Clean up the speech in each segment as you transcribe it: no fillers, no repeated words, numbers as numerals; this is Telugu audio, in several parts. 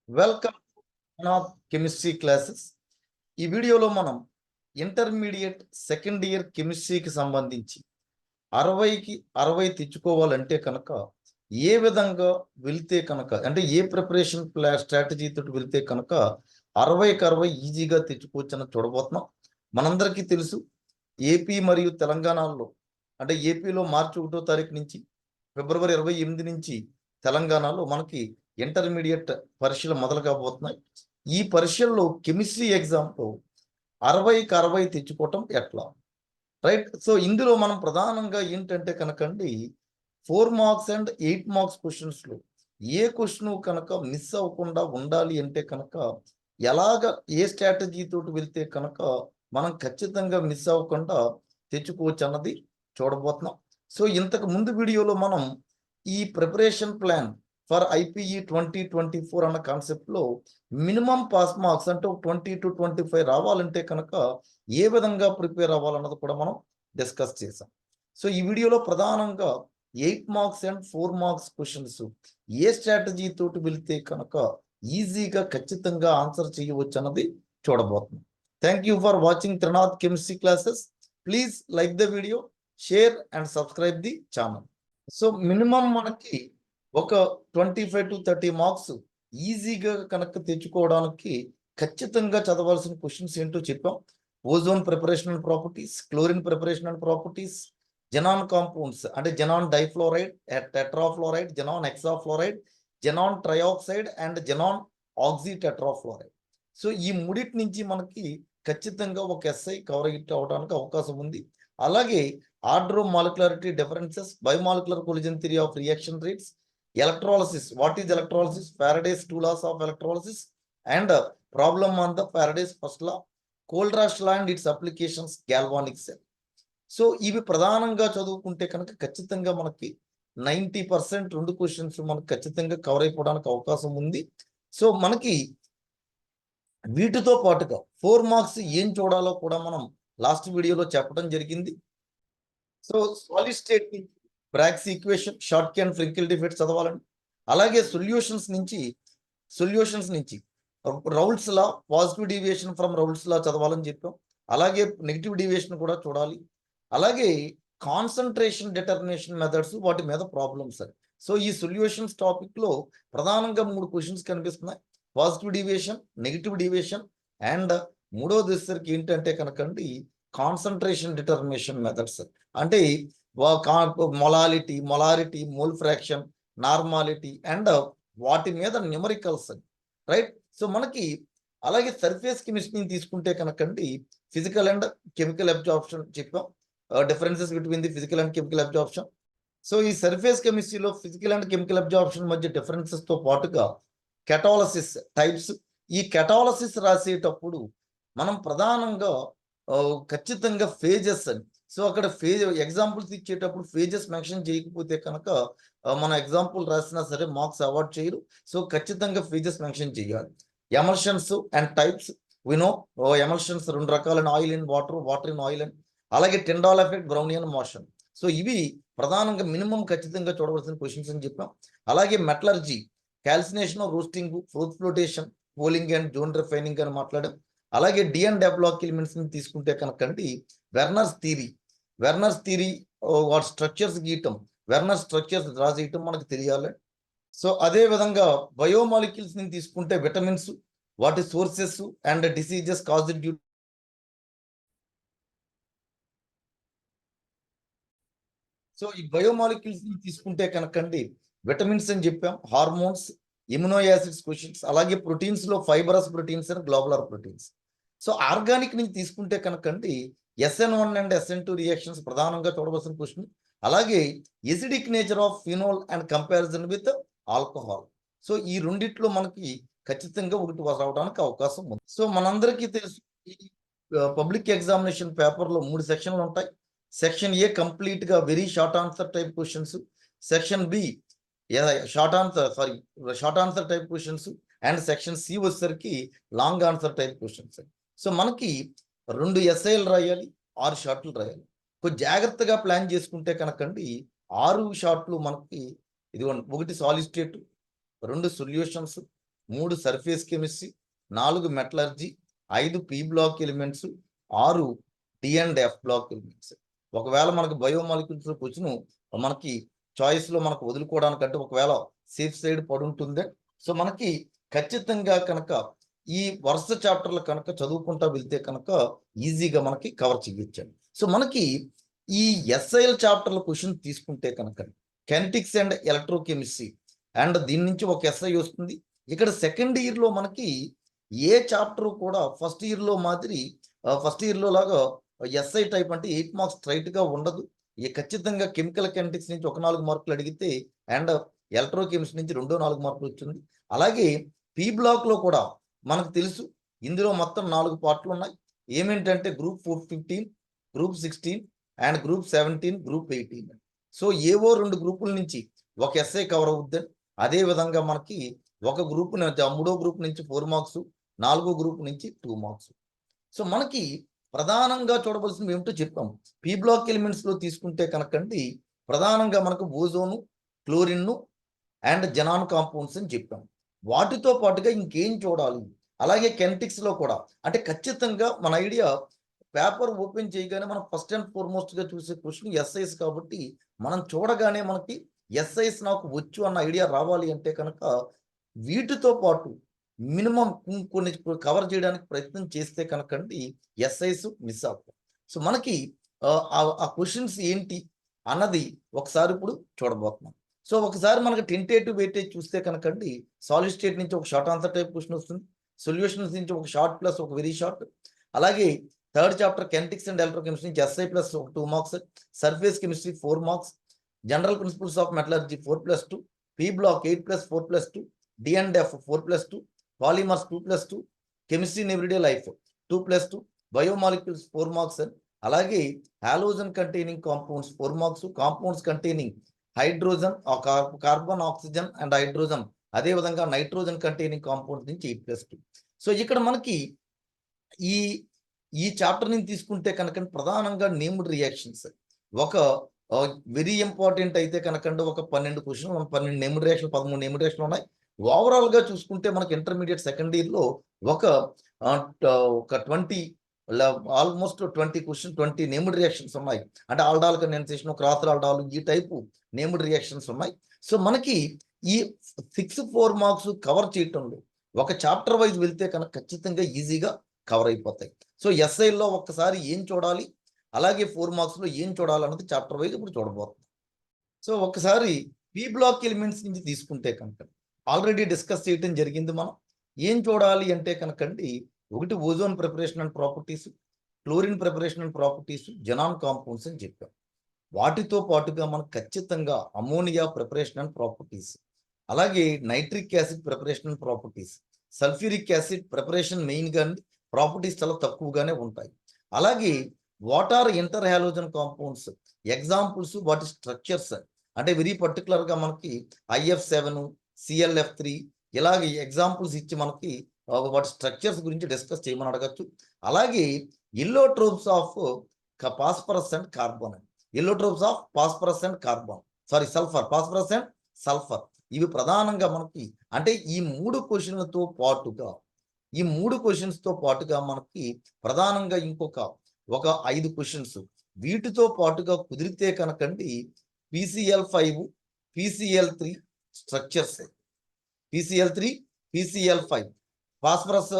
Welcome of chemistry classes. ఈ వీడియోలో మనం ఇంటర్మీడియట్ సెకండ్ ఇయర్ కెమిస్ట్రీకి సంబంధించి 60కి 60 తెచ్చుకోవాలంటే కనుక ఏ విధంగా వెళ్తే కనుక అంటే ఏ ప్రిపరేషన్ స్ట్రాటజీ తోటి వెళ్తే కనుక 60కి 60 ఈజీగా తెచ్చుకోవచ్చని చూడబోతున్నాం. మనందరికీ తెలుసు ఏపీ మరియు తెలంగాణలో అంటే ఏపీలో మార్చి 1వ తారీఖు నుంచి ఫిబ్రవరి 28 నుంచి తెలంగాణలో మనకి ఇంటర్మీడియట్ పరీక్షలు మొదలు కాబోతున్నాయి. ఈ పరీక్షల్లో కెమిస్ట్రీ ఎగ్జామ్లో 60కి 60 తెచ్చుకోవటం ఎట్లా, రైట్? సో ఇందులో మనం ప్రధానంగా ఏంటంటే కనుకండి 4 మార్క్స్ అండ్ 8 మార్క్స్ క్వశ్చన్స్లో ఏ క్వశ్చన్ కనుక మిస్ అవ్వకుండా ఉండాలి అంటే కనుక ఎలాగ ఏ స్ట్రాటజీ తోటి వెళ్తే కనుక మనం ఖచ్చితంగా మిస్ అవ్వకుండా తెచ్చుకోవచ్చు అన్నది చూడబోతున్నాం. సో ఇంతకు ముందు వీడియోలో మనం ఈ ప్రిపరేషన్ ప్లాన్ ఫర్ ఐపీఈ 2024 అన్న కాన్సెప్ట్లో మినిమం పాస్ మార్క్స్ అంటే 20 to 25 రావాలంటే కనుక ఏ విధంగా ప్రిపేర్ అవ్వాలన్నది కూడా మనం డిస్కస్ చేసాం. సో ఈ వీడియోలో ప్రధానంగా 8 marks and 4 marks questions A strategy తోటి వెళ్తే కనుక ఈజీగా ఖచ్చితంగా ఆన్సర్ చేయవచ్చు అన్నది చూడబోతున్నాం. Thank you for watching Trinath chemistry classes. Please like the video, share and subscribe the channel. So minimum మనకి ఒక 25 to 30 మార్క్స్ ఈజీగా కనుక తెచ్చుకోవడానికి ఖచ్చితంగా చదవాల్సిన క్వశ్చన్స్ ఏంటో చెప్పాం. Ozone preparation and properties, chlorine preparation and properties, xenon compounds అంటే xenon difluoride, tetrafluoride, xenon hexafluoride, xenon trioxide and xenon oxy tetrafluoride. So ఈ మూడింటి నుంచి మనకి ఖచ్చితంగా ఒక ఎస్ఐ కవర్ అవడానికి అవకాశం ఉంది. అలాగే order or molecularity differences, bimolecular collision theory of reaction rates, electrolysis, what is electrolysis, Faraday's 2 laws of electrolysis and problem on the Faraday's first law, Kohlrausch law and its applications, galvanic cell. So ఇవి ప్రధానంగా చదువుకుంటే కనుక ఖచ్చితంగా మనకి 90% రెండు క్వశ్చన్స్ మనకు ఖచ్చితంగా కవర్ అయిపోవడానికి అవకాశం ఉంది. సో మనకి వీటితో పాటుగా 4 మార్క్స్ ఏం చూడాలో కూడా మనం లాస్ట్ వీడియోలో చెప్పడం జరిగింది. సో సాలిడ్ స్టేట్ నుంచి Bragg's equation, Schottky and Frenkel defect చదవాలండి. అలాగే సొల్యూషన్స్ నుంచి Raoult's law, positive deviation from Raoult's law చదవాలని చెప్పాం. అలాగే నెగిటివ్ డీవియేషన్ కూడా చూడాలి. అలాగే కాన్సన్ట్రేషన్ డిటర్మినేషన్ మెథడ్స్, వాటి మీద ప్రాబ్లమ్స్ అని. సో ఈ సొల్యూషన్స్ టాపిక్లో ప్రధానంగా 3 క్వశ్చన్స్ కనిపిస్తున్నాయి. Positive deviation, negative deviation and మూడోది వచ్చేసరికి ఏంటంటే కనుకండి కాన్సన్ట్రేషన్ డిటర్మినేషన్ మెథడ్స్ అంటే molarity, mole fraction, normality and వాటి మీద న్యూమరికల్స్, రైట్? సో మనకి అలాగే సర్ఫేస్ కెమిస్ట్రీని తీసుకుంటే కనుకండి ఫిజికల్ అండ్ కెమికల్ అబ్జార్ప్షన్ చెప్పాం, differences between the physical and chemical absorption. So ఈ సర్ఫేస్ కెమిస్ట్రీలో ఫిజికల్ అండ్ కెమికల్ అబ్జార్ప్షన్ మధ్య డిఫరెన్సెస్ తో పాటుగా కెటాలసిస్ టైప్స్, ఈ కెటాలసిస్ రాసేటప్పుడు మనం ప్రధానంగా ఖచ్చితంగా ఫేజెస్ అని, సో అక్కడ ఎగ్జాంపుల్స్ ఇచ్చేటప్పుడు ఫేజెస్ మెన్షన్ చేయకపోతే కనుక మన ఎగ్జాంపుల్ రాసినా సరే మార్క్స్ అవార్డ్ చేయరు. సో ఖచ్చితంగా ఫేజెస్ మెన్షన్ చేయాలి. ఎమల్షన్స్ అండ్ టైప్స్, వినో ఎమల్షన్స్ 2 రకాలైన, oil in water, water in oil అని, అలాగే Tyndall effect, Brownian motion. So ఇవి ప్రధానంగా మినిమం ఖచ్చితంగా చూడవలసిన క్వశ్చన్స్ అని చెప్పాం. అలాగే metallurgy, calcination, roasting, fruit flotation, cooling and zone refining అని మాట్లాడాం. అలాగే డి అండ్ డెబ్లాక్ ఎలిమెంట్స్ ని తీసుకుంటే కనుకండి వెర్నర్స్ థియరీ వాటి స్ట్రక్చర్స్ గీయటం, వెర్నర్ స్ట్రక్చర్స్ డ్రా చేయటం మనకు తెలియాలి. సో అదే విధంగా బయోమాలిక్యూల్స్ ని తీసుకుంటే విటమిన్స్, వాటి sources and diseases caused due. So ఈ బయోమాలిక్యూల్స్ ని తీసుకుంటే కనుకండి విటమిన్స్ అని చెప్పాం, హార్మోన్స్, ఇమ్యునో యాసిడ్స్ క్వశ్చన్స్, అలాగే ప్రోటీన్స్ లో fibrous proteins and globular proteins. So organic నుంచి తీసుకుంటే కనుకండి SN1 అండ్ SN2 రియాక్షన్స్ ప్రధానంగా చూడవలసిన క్వశ్చన్. అలాగే acidic nature of phenol and comparison with alcohol. So ఈ రెండిట్లో మనకి ఖచ్చితంగా ఒకటి రావడానికి అవకాశం ఉంది. సో మనందరికీ తెలుసు ఈ పబ్లిక్ ఎగ్జామినేషన్ పేపర్లో 3 సెక్షన్లు ఉంటాయి. సెక్షన్ ఏ కంప్లీట్ గా very short answer type questions, section B short answer type questions and section C వచ్చేసరికి long answer type questions. So మనకి 2 ఎస్ఐలు రాయాలి, 6 షార్ట్లు రాయాలి. కొంచెం జాగ్రత్తగా ప్లాన్ చేసుకుంటే కనుకండి 6 షార్ట్లు మనకి ఇదిగోండి, 1 solid state, 2 solutions, 3 surface chemistry, 4 metallurgy, 5 P block elements, 6 D and F block elements. ఒకవేళ మనకి బయోమాలిక్యూల్స్ క్వశ్చన్ మనకి చాయిస్ లో మనకు వదులుకోవడానికంటే ఒకవేళ సేఫ్ సైడ్ పడుంటుందే. సో మనకి ఖచ్చితంగా కనుక ఈ వరుస చాప్టర్లు కనుక చదువుకుంటా వెళ్తే కనుక ఈజీగా మనకి కవర్ చేయొచ్చండి. సో మనకి ఈ ఎస్ఐఎల్ చాప్టర్ల క్వశ్చన్ తీసుకుంటే కనుక కెనెటిక్స్ అండ్ ఎలక్ట్రోకెమిస్ట్రీ అండ్ దీని నుంచి ఒక ఎస్ఐ వస్తుంది. ఇక్కడ సెకండ్ ఇయర్ లో మనకి ఏ చాప్టర్ కూడా ఫస్ట్ ఇయర్ లో మాదిరి ఫస్ట్ ఇయర్ లో లాగా ఎస్ఐ టైప్ అంటే 8 మార్క్స్ స్ట్రైట్ గా ఉండదు. ఖచ్చితంగా కెమికల్ కెనెటిక్స్ నుంచి ఒక 4 మార్కులు అడిగితే అండ్ ఎలక్ట్రోకెమిస్ట్రీ నుంచి 4 మార్కులు వచ్చింది. అలాగే పి బ్లాక్ లో కూడా మనకు తెలుసు ఇందులో మొత్తం 4 పార్ట్లు ఉన్నాయి. ఏమేంటంటే group 15, group 16 and group 17, group 18. So ఏవో 2 గ్రూపుల నుంచి ఒక ఎస్ఐ కవర్ అవుద్దని. అదే విధంగా మనకి ఒక గ్రూప్ మూడో గ్రూప్ నుంచి 4 మార్క్స్, 4గో గ్రూప్ నుంచి 2 మార్క్స్. సో మనకి ప్రధానంగా చూడవలసింది ఏమిటో చెప్పాం. పి బ్లాక్ ఎలిమెంట్స్ లో తీసుకుంటే కనుకండి ప్రధానంగా మనకు ozone, chlorine and xenon compounds అని చెప్పాం. వాటితో పాటుగా ఇంకేం చూడాలి, అలాగే కెనెటిక్స్ లో కూడా అంటే ఖచ్చితంగా మన ఐడియా పేపర్ ఓపెన్ చేయగానే మనం ఫస్ట్ అండ్ ఫార్మోస్ట్ గా చూసే క్వశ్చన్ ఎస్ఐస్ కాబట్టి మనం చూడగానే మనకి ఎస్ఐస్ నాకు వచ్చు అన్న ఐడియా రావాలి అంటే కనుక వీటితో పాటు మినిమం కొన్ని కవర్ చేయడానికి ప్రయత్నం చేస్తే కనుకండి ఎస్ఐస్ మిస్ అవుతాం. సో మనకి ఆ క్వశ్చన్స్ ఏంటి అన్నది ఒకసారి ఇప్పుడు చూడబోతున్నాం. సో ఒకసారి మనకి టెంటేటివ్ వెయిటేజ్ చూస్తే కనుకండి సాలిడ్ స్టేట్ నుంచి ఒక షార్ట్ ఆన్సర్ టైప్ క్వశ్చన్ వస్తుంది, సొల్యూషన్స్ నుంచి ఒక షార్ట్ ప్లస్ ఒక వెరీ షార్ట్, అలాగే third chapter kinetics and electrochemistry నుంచి ఎస్ఐ ప్లస్ ఒక 2 marks, surface chemistry 4 marks, general principles of metallurgy 4+2, P block 8+4+2, D and F 4+2, polymers 2+2, chemistry in everyday life 2+2, biomolecules 4 marks, అలాగే halogen containing compounds 4 marks, compounds containing hydrogen, carbon, oxygen and hydrogen, అదేవిధంగా నైట్రోజన్ కంటైనింగ్ కాంపౌండ్స్ నుంచి 8+2. సో ఇక్కడ మనకి ఈ ఈ చాప్టర్ నుంచి తీసుకుంటే కనుక ప్రధానంగా నేమ్డ్ రియాక్షన్స్ ఒక వెరీ ఇంపార్టెంట్ అయితే కనుకండి ఒక 12 question, 12 named reaction, 13 named reaction ఉన్నాయి. ఓవరాల్ గా చూసుకుంటే మనకి ఇంటర్మీడియట్ సెకండ్ ఇయర్ లో ఒక 20 ఆల్మోస్ట్ 20 క్వశ్చన్, 20 నేమ్డ్ రియాక్షన్స్ ఉన్నాయి. అంటే ఆల్డాల్ కండెన్సేషన్, క్రాస్ ఆల్డాల్, ఈ టైపు నేమ్డ్ రియాక్షన్స్ ఉన్నాయి. సో మనకి ఈ 4 మార్క్స్ కవర్ చేయటంలో ఒక చాప్టర్ వైజ్ వెళ్తే కనుక ఖచ్చితంగా ఈజీగా కవర్ అయిపోతాయి. సో ఎస్ఐలో ఒక్కసారి ఏం చూడాలి, అలాగే 4 మార్క్స్ లో ఏం చూడాలి అన్నది చాప్టర్ వైజ్ ఇప్పుడు చూడబోతుంది. సో ఒకసారి పి బ్లాక్ ఎలిమెంట్స్ నుంచి తీసుకుంటే కనుక ఆల్రెడీ డిస్కస్ చేయటం జరిగింది. మనం ఏం చూడాలి అంటే కనుకండి ఒకటి ozone preparation and properties, chlorine preparation and properties, xenon compounds అని చెప్పాం. వాటితో పాటుగా మనకు ఖచ్చితంగా అమోనియా ప్రిపరేషన్ అండ్ ప్రాపర్టీస్, అలాగే nitric acid preparation and properties, sulphuric acid preparation మెయిన్గా ప్రాపర్టీస్ చాలా తక్కువగానే ఉంటాయి. అలాగే what are inter halogen compounds, examples, వాటి స్ట్రక్చర్స్ అంటే వెరీ పర్టికులర్ గా మనకి IF7, CLF3 ఇలాగే ఎగ్జాంపుల్స్ ఇచ్చి మనకి వాటి స్ట్రక్చర్స్ గురించి డిస్కస్ చేయమని అడగచ్చు. అలాగే allotropes of phosphorus and carbon, allotropes of phosphorus and carbon, sorry sulphur, phosphorus and sulphur, ఇవి ప్రధానంగా మనకి అంటే ఈ 3 క్వశ్చన్లతో పాటుగా మనకి ప్రధానంగా ఇంకొక ఒక 5 క్వశ్చన్స్ వీటితో పాటుగా కుదిరితే కనుకండి PCl5, PCl3 structures, PCl3, PCl5 phosphorus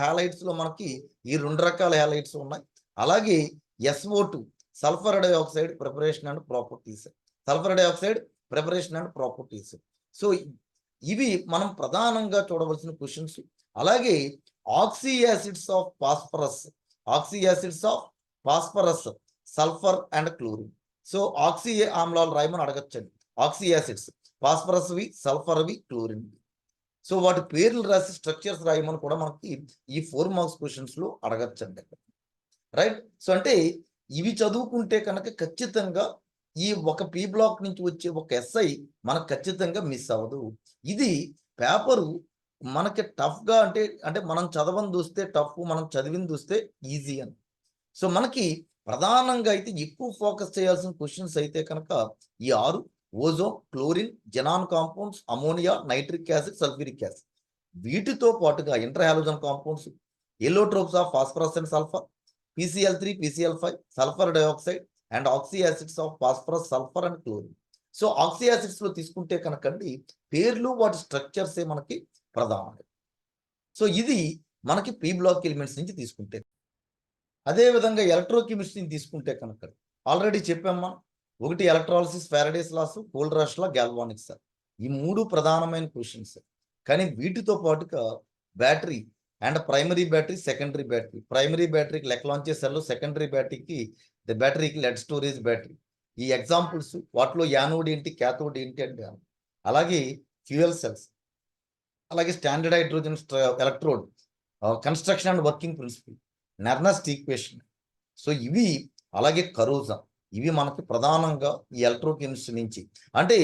halides లో మనకి ఈ 2 రకాల హ్యాలైడ్స్ ఉన్నాయి. అలాగే SO2 sulphur dioxide preparation and properties, sulphur dioxide preparation and properties. So ఇవి మనం ప్రధానంగా చూడవలసిన క్వశ్చన్స్. అలాగే oxy acids of phosphorus, sulphur and chlorine. So oxy ఆమ్లాలు రాయమని అడగచ్చండి. ఆక్సీ యాసిడ్స్ ఫాస్ఫరస్వి, సల్ఫర్వి, క్లోరిన్వి. సో వాటి పేర్లు రాసి స్ట్రక్చర్స్ రాయమని కూడా మనకి ఈ 4 మార్క్స్ క్వశ్చన్స్ లో అడగచ్చండి. రైట్. సో అంటే ఇవి చదువుకుంటే కనుక ఖచ్చితంగా ఈ ఒక పి బ్లాక్ నుంచి వచ్చే ఒక ఎస్ఐ మనకు ఖచ్చితంగా మిస్ అవ్వదు. ఇది పేపరు మనకి టఫ్ గా అంటే మనం చదవని చూస్తే టఫ్, మనం చదివిని చూస్తే ఈజీ అని. సో మనకి ప్రధానంగా అయితే ఎక్కువ ఫోకస్ చేయాల్సిన క్వశ్చన్స్ అయితే కనుక ఈ 6 ozone, chlorine, xenon compounds, ammonia, nitric acid, sulphuric acid వీటితో పాటుగా inter halogen compounds, allotropes of phosphorus and sulphur, PCl3, PCl5, sulphur dioxide and oxy acids of phosphorus, sulphur and chlorine. So oxy acids లో తీసుకుంటే కనుకండి పేర్లు వాటి స్ట్రక్చర్సే మనకి ప్రధానం. సో ఇది మనకి పి బ్లాక్ ఎలిమెంట్స్ నుంచి తీసుకుంటే. అదే విధంగా ఎలక్ట్రోకెమిస్ట్రీని తీసుకుంటే కనుక ఆల్రెడీ చెప్పాం మనం, ఒకటి electrolysis, Faraday's laws, Kohlrausch law, galvanics law. ఈ 3 ప్రధానమైన క్వశ్చన్స్. కానీ వీటితో పాటుగా battery and primary battery, secondary battery. Primary బ్యాటరీకి లెక్కలాంచే సెల్, సెకండరీ బ్యాటరీకి లెడ్ స్టోరేజ్ బ్యాటరీ. ఈ ఎగ్జాంపుల్స్ వాటిలో యానోడ్ ఏంటి, క్యాథోడ్ ఏంటి అంటే, అలాగే ఫ్యూయల్ సెల్స్, అలాగే standard hydrogen electrode, construction and working principle, Nernst equation. So ఇవి, అలాగే కరోజా, ఇవి మనకి ప్రధానంగా ఈ ఎలక్ట్రోకెమిస్ట్రీ నుంచి. అంటే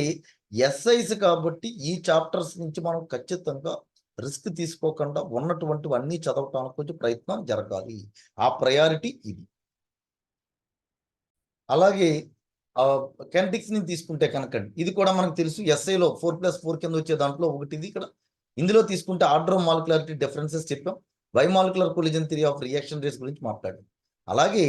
ఎస్ఐస్ కాబట్టి ఈ చాప్టర్స్ నుంచి మనం ఖచ్చితంగా రిస్క్ తీసుకోకుండా ఉన్నటువంటివన్నీ చదవటానికి కొంచెం ప్రయత్నం జరగాలి. ఆ ప్రయారిటీ ఇది. అలాగే కెనెటిక్స్ ని తీసుకుంటే కనుక ఇది కూడా మనకు తెలుసు, ఎస్ఐలో 4+4 కింద వచ్చే దాంట్లో ఒకటి ఇది. ఇక్కడ ఇందులో తీసుకుంటే ఆర్డర్ ఆఫ్ మాలిక్యులారిటీ డిఫరెన్సెస్ చెప్పాం, bimolecular collision theory of reaction rates గురించి మాట్లాడాం. అలాగే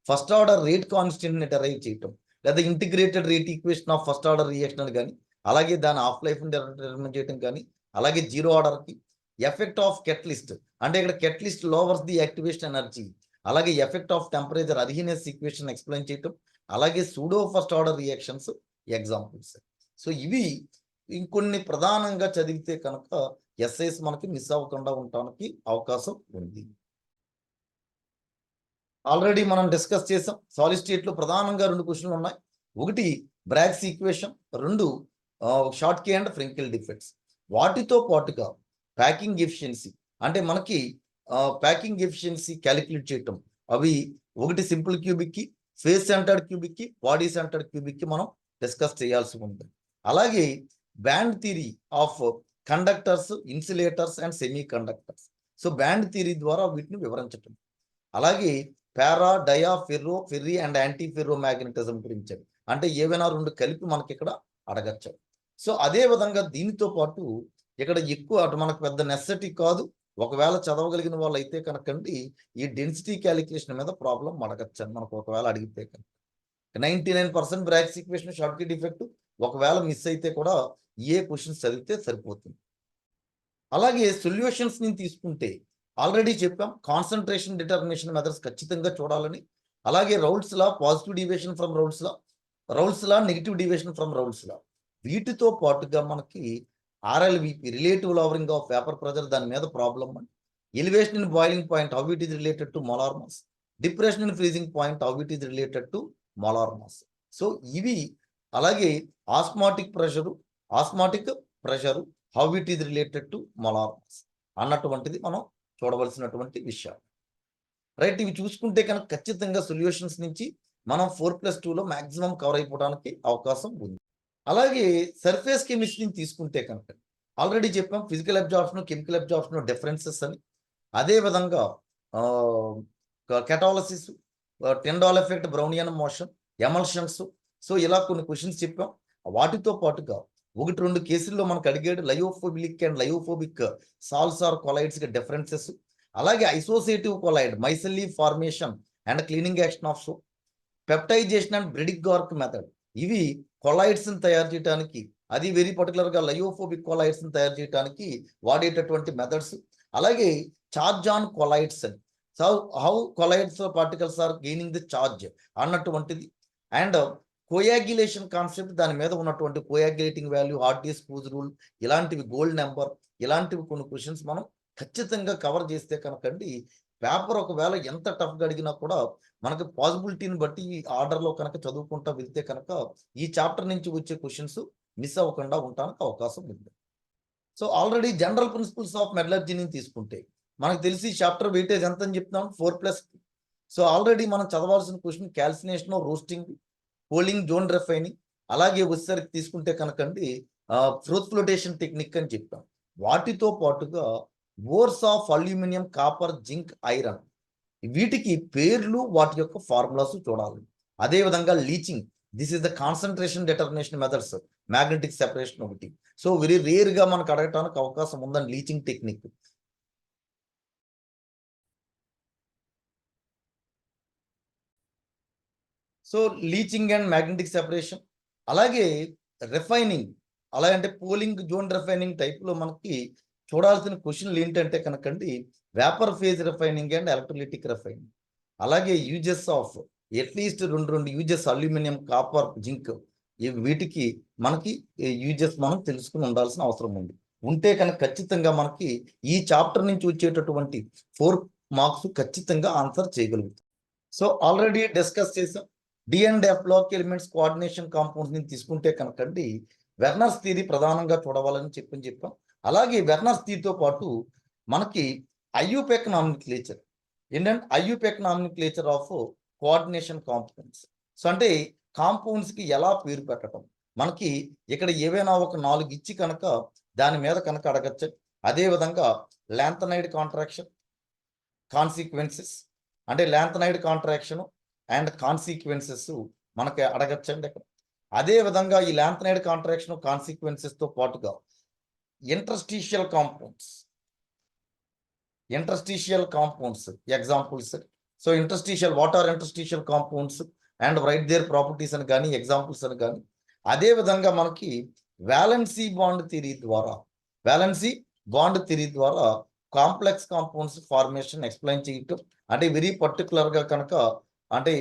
ఫస్ట్ ఆర్డర్ రేట్ కాన్స్టెంట్ ని డెరైవ్ చేయటం, లేదా integrated rate equation of first order reaction అని కానీ, అలాగే దాని హాఫ్ లైఫ్ డిటర్మిన్ చేయడం కానీ, అలాగే జీరో ఆర్డర్ కి ఎఫెక్ట్ ఆఫ్ కెటలిస్ట్, అంటే ఇక్కడ catalyst lowers the activation energy, అలాగే effect of temperature Arrhenius equation explain చేయటం, అలాగే pseudo first order reactions examples. So ఇవి ఇంకొన్ని ప్రధానంగా చదివితే కనుక ఎస్ఐస్ మనకి మిస్ అవ్వకుండా ఉండడానికి అవకాశం ఉంది. ఆల్రెడీ మనం డిస్కస్ చేసాం, సాలిడ్ స్టేట్ లో ప్రధానంగా 2 క్వశ్చన్లు ఉన్నాయి. ఒకటి Bragg's equation, 2 short K and Frenkel defects. వాటితో పాటుగా ప్యాకింగ్ ఎఫిషియన్సీ, అంటే మనకి ప్యాకింగ్ ఎఫిషియన్సీ క్యాలిక్యులేట్ చేయటం, అవి ఒకటి సింపుల్ క్యూబిక్ కి, ఫేస్ సెంటర్డ్ క్యూబిక్ కి, బాడీ సెంటర్డ్ క్యూబిక్ కి మనం డిస్కస్ చేయాల్సి ఉంది. అలాగే band theory of conductors, insulators and semi conductors. So band theory ద్వారా వీటిని వివరించటం. అలాగే para, dia, ferri and anti ferro magnetism గురించి, అంటే ఏవైనా 2 కలిపి మనకి ఇక్కడ అడగచ్చు. సో అదే విధంగా దీనితో పాటు ఇక్కడ ఎక్కువ అటు మనకు పెద్ద నెసెసిటీ కాదు, ఒకవేళ చదవగలిగిన వాళ్ళు అయితే కనుకండి ఈ డెన్సిటీ క్యాలిక్యులేషన్ మీద ప్రాబ్లం అడగచ్చు అని మనకు ఒకవేళ అడిగితే కనుక. 99% బ్రాగ్స్ ఈక్వేషన్, షార్ట్ కి డిఫెక్ట్, ఒకవేళ మిస్ అయితే కూడా ఏ క్వశ్చన్స్ చదివితే సరిపోతుంది. అలాగే సొల్యూషన్స్ ని తీసుకుంటే ఆల్రెడీ చెప్పాం, కాన్సన్ట్రేషన్ డిటర్మినేషన్ మెథడ్స్ ఖచ్చితంగా చూడాలని. అలాగే Raoult's law, positive deviation from Raoult's law, negative deviation from Raoult's లా. వీటితో పాటుగా మనకి RLVP, relative lowering of vapour pressure, దాని మీద ప్రాబ్లం అండి. Elevation in boiling point, how it is related to molar mass. Depression in freezing point, how it is related to molar mass. So ఇవి, అలాగే osmotic pressure, how it is related to molar mass అన్నటువంటిది మనం చూడవలసినటువంటి విషయం. రైట్, ఇవి చూసుకుంటే కనుక ఖచ్చితంగా సొల్యూషన్స్ నుంచి మనం 4+2లో మాక్సిమం కవర్ అయిపోవడానికి అవకాశం ఉంది. అలాగే సర్ఫేస్ కెమిస్ట్రీని తీసుకుంటే కనుక ఆల్రెడీ చెప్పాం, physical absorption, chemical absorption differences అని. అదే విధంగా catalysis, Tyndall effect, Brownian motion, emulsions. So ఇలా కొన్ని క్వశ్చన్స్ చెప్పాం. వాటితో పాటుగా 1-2 కేసుల్లో మనకు అడిగాడు, lyophilic and lyophobic salts or colloids కి డిఫరెన్సెస్. అలాగే associated colloid, micelle formation and cleaning action of soap, peptization and Bredig arc method. ఇవి కొలైడ్స్ ని తయారు చేయడానికి, అది వెరీ పర్టికులర్ గా లయోఫోబిక్ కొలైడ్స్ ని తయారు చేయడానికి వాడేటటువంటి మెథడ్స్. అలాగే చార్జ్ ఆన్ కొలైడ్స్ అని, how colloids particles are gaining the charge అన్నటువంటిది. అండ్ కోయాగ్యులేషన్ కాన్సెప్ట్, దాని మీద ఉన్నటువంటి coagulating value, Hardy's Schulze rule, ఇలాంటివి, గోల్డ్ నెంబర్, ఇలాంటివి కొన్ని క్వశ్చన్స్ మనం ఖచ్చితంగా కవర్ చేస్తే కనుకండి పేపర్ ఒకవేళ ఎంత టఫ్గా అడిగినా కూడా మనకి పాసిబిలిటీని బట్టి ఈ ఆర్డర్లో కనుక చదువుకుంటా వెళ్తే కనుక ఈ చాప్టర్ నుంచి వచ్చే క్వశ్చన్స్ మిస్ అవ్వకుండా ఉండడానికి అవకాశం ఉంది. So already general principles of మెటలర్జీని తీసుకుంటే మనకు తెలిసి చాప్టర్ వెయిటేజ్ ఎంత అని చెప్తున్నాం, 4+. సో ఆల్రెడీ మనం చదవాల్సిన question calcination, roasting, cooling, zone refining. అలాగే వచ్చేసరికి తీసుకుంటే కనుకండి ఫ్రూట్ ఫ్లోటేషన్ టెక్నిక్ అని చెప్పాం. వాటితో పాటుగా ores of aluminium, copper, zinc, iron, వీటికి పేర్లు, వాటి యొక్క ఫార్ములాస్ చూడాలి. అదేవిధంగా leaching, this is the concentration determination methods, magnetic separation ఒకటి. సో వెరీ రేర్గా మనకు అడగటానికి అవకాశం ఉందండి leaching technique. So leaching and magnetic separation, అలాగే రిఫైనింగ్, అలాగంటే పోలింగ్ జోన్ రిఫైనింగ్ టైప్లో మనకి చూడాల్సిన క్వశ్చన్లు ఏంటంటే కనుకండి vapour phase refining and electrolytic refining. అలాగే యూజెస్ ఆఫ్ అట్లీస్ట్ రెండు యూజెస్ అల్యూమినియం, కాపర్, జింక్, వీటికి మనకి యూజెస్ మనం తెలుసుకుని ఉండాల్సిన అవసరం ఉంది. ఉంటే కనుక ఖచ్చితంగా మనకి ఈ చాప్టర్ నుంచి వచ్చేటటువంటి 4 మార్క్స్ ఖచ్చితంగా ఆన్సర్ చేయగలుగుతాం. సో ఆల్రెడీ డిస్కస్ చేసాం. D&F block elements coordination compounds ని తీసుకుంటే కనుకండి వెర్నర్స్ థియరీ ప్రధానంగా చూడవాలని చెప్పాం. అలాగే వెర్నర్స్ థియరీతో పాటు మనకి ఐయుపెక్ నామినిక్లేచర్ ఏంటంటే IUPAC nomenclature of coordination compounds. So అంటే కాంపౌండ్స్ కి ఎలా పేరు పెట్టడం, మనకి ఇక్కడ ఏవైనా ఒక 4 ఇచ్చి కనుక దాని మీద కనుక అడగచ్చు. అదేవిధంగా లాంథనైడ్ కాంట్రాక్షన్ కాన్సిక్వెన్సెస్, అంటే లాంథనైడ్ కాంట్రాక్షన్ అండ్ కాన్సిక్వెన్సెస్ మనకి అడగచ్చండి ఇక్కడ. అదే విధంగా ఈ లాంథనైడ్ కాంట్రాక్షన్ కాన్సిక్వెన్సెస్ తో పాటుగా interstitial compounds examples. So interstitial, what are interstitial compounds and right their properties అని కానీ ఎగ్జాంపుల్స్ అని కానీ. అదే విధంగా మనకి వ్యాలెన్సీ బాండ్ థియరీ ద్వారా కాంప్లెక్స్ కాంపౌండ్స్ ఫార్మేషన్ ఎక్స్ప్లెయిన్ చేయటం, అంటే వెరీ పర్టికులర్గా కనుక అంటే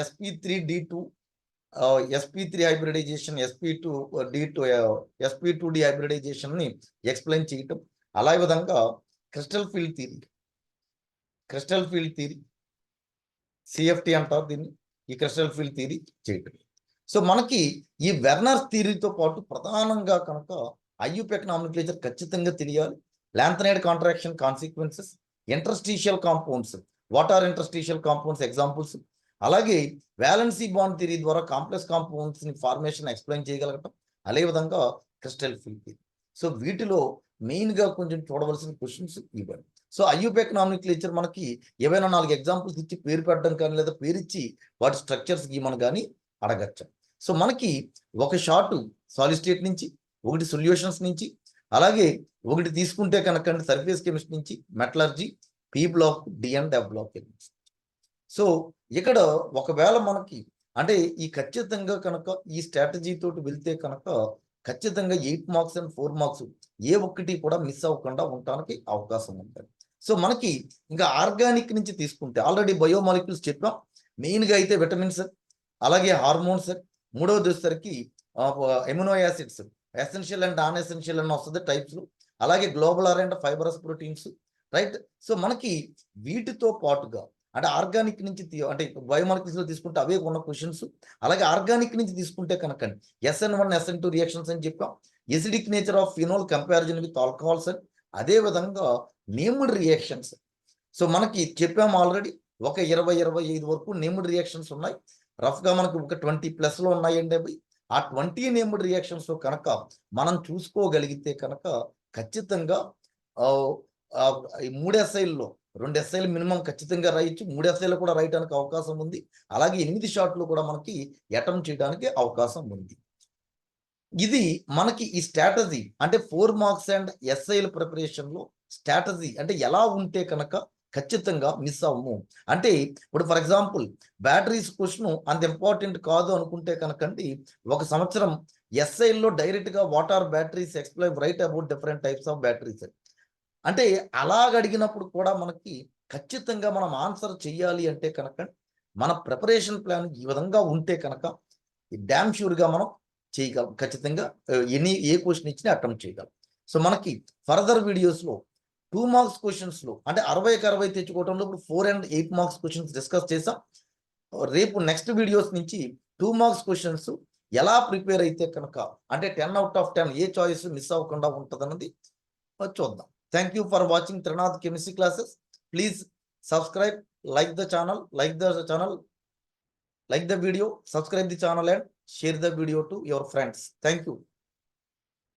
sp3d2 sp3 hybridisation, sp2d hybridisation ని ఎక్స్ప్లెయిన్ చేయటం. అలాగే విధంగా క్రిస్టల్ ఫీల్డ్ థియరీ సిఎఫ్టి అంటారు దీన్ని, ఈ క్రిస్టల్ ఫీల్డ్ థియరీ చేయటం. సో మనకి ఈ వెర్నర్స్ థియరీతో పాటు ప్రధానంగా కనుక ఐయుపెక్ నామినిక్లేచర్ ఖచ్చితంగా తెలియాలి. Lanthanide contraction consequences, interstitial compounds, what are interstitial compounds examples, అలాగే వ్యాలెన్సీ బాండ్ థియరీ ద్వారా కాంప్లెక్స్ కాంపౌండ్స్ ని ఫార్మేషన్ ఎక్స్ప్లెయిన్ చేయగలగటం, అదే విధంగా క్రిస్టల్ ఫీల్డ్ థియరీ. సో వీటిలో మెయిన్ గా కొంచెం చూడవలసిన క్వశ్చన్స్ ఇవ్వండి. సో ఐయుపెక్ నామినిక్లేచర్ మనకి ఏవైనా 4 ఎగ్జాంపుల్స్ ఇచ్చి పేరు పెట్టడం కానీ లేదా పేరిచ్చి వాటి స్ట్రక్చర్స్ గీమని కానీ అడగచ్చు. సో మనకి ఒక షార్ట్ సాలిడ్ స్టేట్ నుంచి, ఒకటి సొల్యూషన్స్ నుంచి, అలాగే ఒకటి తీసుకుంటే కనుక సర్ఫేస్ కెమిస్ట్రీ నుంచి metallurgy, P black, D&F block elements. So ఇక్కడ ఒకవేళ మనకి అంటే ఈ ఖచ్చితంగా కనుక ఈ స్ట్రాటజీ తోటి వెళ్తే కనుక ఖచ్చితంగా 8 మార్క్స్ అండ్ 4 మార్క్స్ ఏ ఒక్కటి కూడా మిస్ అవ్వకుండా ఉండటానికి అవకాశం ఉంటుంది. సో మనకి ఇంకా ఆర్గానిక్ నుంచి తీసుకుంటే ఆల్రెడీ బయోమాలిక్యూల్స్ చెప్పాం. మెయిన్గా అయితే విటమిన్స్, అలాగే హార్మోన్స్, మూడవది వచ్చేసరికి amino acids, essential and non essential అని వస్తుంది టైప్స్, అలాగే globular and fibrous proteins, right. So మనకి వీటితో పాటుగా అంటే ఆర్గానిక్ నుంచి అంటే బయోమాలిక్యూల్స్ లో తీసుకుంటే అవే ఉన్న క్వశ్చన్స్. అలాగే ఆర్గానిక్ నుంచి తీసుకుంటే కనుక SN1 SN2 రియాక్షన్స్ అని చెప్పాం, acidic nature of phenol comparison with alcohols అని, అదే విధంగా నేమ్డ్ రియాక్షన్స్. సో మనకి చెప్పాము ఆల్రెడీ ఒక 20-25 వరకు నేమ్డ్ రియాక్షన్స్ ఉన్నాయి. రఫ్గా మనకు ఒక 20+ లో ఉన్నాయండి అవి. ఆ 20 నేమ్డ్ రియాక్షన్స్ కనుక మనం చూసుకోగలిగితే కనుక ఖచ్చితంగా ఈ 3 ఎస్ఐల్లో 2 ఎస్ఐలు మినిమం ఖచ్చితంగా రాయొచ్చు, 3 ఎస్ఐలు కూడా రాయడానికి అవకాశం ఉంది. అలాగే 8 షార్ట్లు కూడా మనకి అటెంప్ట్ చేయడానికి అవకాశం ఉంది. ఇది మనకి ఈ స్ట్రాటజీ అంటే 4 మార్క్స్ అండ్ ఎస్ఐల ప్రిపరేషన్ లో స్ట్రాటజీ అంటే ఎలా ఉంటే కనుక ఖచ్చితంగా మిస్ అవ్వము. అంటే ఇప్పుడు ఫర్ ఎగ్జాంపుల్ బ్యాటరీస్ క్వశ్చన్ అంత ఇంపార్టెంట్ కాదు అనుకుంటే కనుకండి ఒక సంవత్సరం ఎస్ఐల్లో డైరెక్ట్ గా what are batteries, explain write about different types of batteries అంటే అలాగ అడిగినప్పుడు కూడా మనకి ఖచ్చితంగా మనం ఆన్సర్ చెయ్యాలి అంటే కనుక మన ప్రిపరేషన్ ప్లాన్ ఈ విధంగా ఉంటే కనుక డ్యామ్ ష్యూర్గా మనం చేయగలం. ఖచ్చితంగా ఏ క్వశ్చన్ ఇచ్చినా అటెంప్ట్ చేయగలం. సో మనకి ఫర్దర్ వీడియోస్లో 2 మార్క్స్ క్వశ్చన్స్లో అంటే 60కి 60 తెచ్చుకోవడంలో ఇప్పుడు 4 and 8 మార్క్స్ క్వశ్చన్స్ డిస్కస్ చేసాం. రేపు నెక్స్ట్ వీడియోస్ నుంచి 2 మార్క్స్ క్వశ్చన్స్ ఎలా ప్రిపేర్ అయితే కనుక అంటే 10 out of 10 a choice miss అవ్వకుండా ఉంటుంది అన్నది చూద్దాం. Thank you for watching Trinath Chemistry classes. Please subscribe, like the channel, like the video, subscribe the channel and share the video to your friends. Thank you.